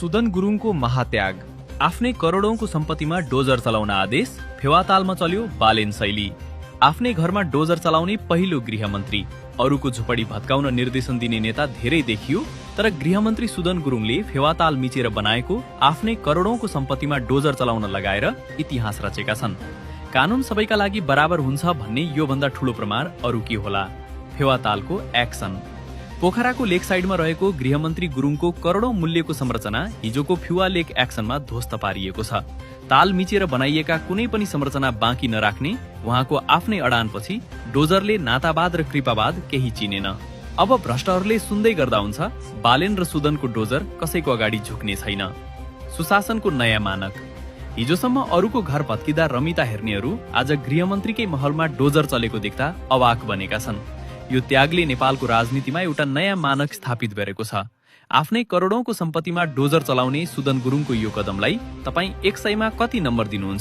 सुदन गुरुङको महात्याग, आफ्नै करोडौंको सम्पत्तिमा डोजर चलाउन आदेश, फेवातालमा चल्यो बालेन शैली। आफ्नै घरमा डोजर चलाउने पहिलो गृहमन्त्री। अरूको झुपडी भत्काउन निर्देशन दिने नेता धेरै देखियो, तर गृहमन्त्री सुदन गुरुङले फेवाताल मिचेर बनाएको आफ्नै करोडौंको सम्पत्तिमा डोजर चलाउन लगाएर इतिहास रचेका छन्। कानून सबैका लागि बराबर हुन्छ भन्ने योभन्दा ठूलो प्रमाण अरू के होला? फेवातालको एक्सन। पोखराको लेक साइडमा रहेको गृहमन्त्री गुरुङको करोडौं मूल्यको संरचना हिजोको फ्युवा लेक एक्सनमा ध्वस्त पारिएको छ। ताल मिचेर बनाइएका कुनै पनि संरचना बाँकी नराख्ने उहाँको आफ्नै अडानपछि डोजरले नातावाद र कृपावाद केही चिनेन। अब भ्रष्टहरूले सुन्दै गर्दा हुन्छ, बालेन र सुदनको डोजर कसैको अगाडि झुक्ने छैन। सुशासनको नयाँ मानक। हिजोसम्म अरूको घर भत्किँदा रमिता हेर्नेहरू आज गृहमन्त्रीकै महलमा डोजर चलेको देख्दा अवाक बनेका छन्। यो त्यागले नेपालको राजनीतिमा एउटा नयाँ मानक स्थापित गरेको छ। आफ्नै करोडौंको सम्पत्तिमा डोजर चलाउने सुदन गुरुङको यो कदमलाई तपाई 100 मा कति नम्बर दिनुहुन्छ?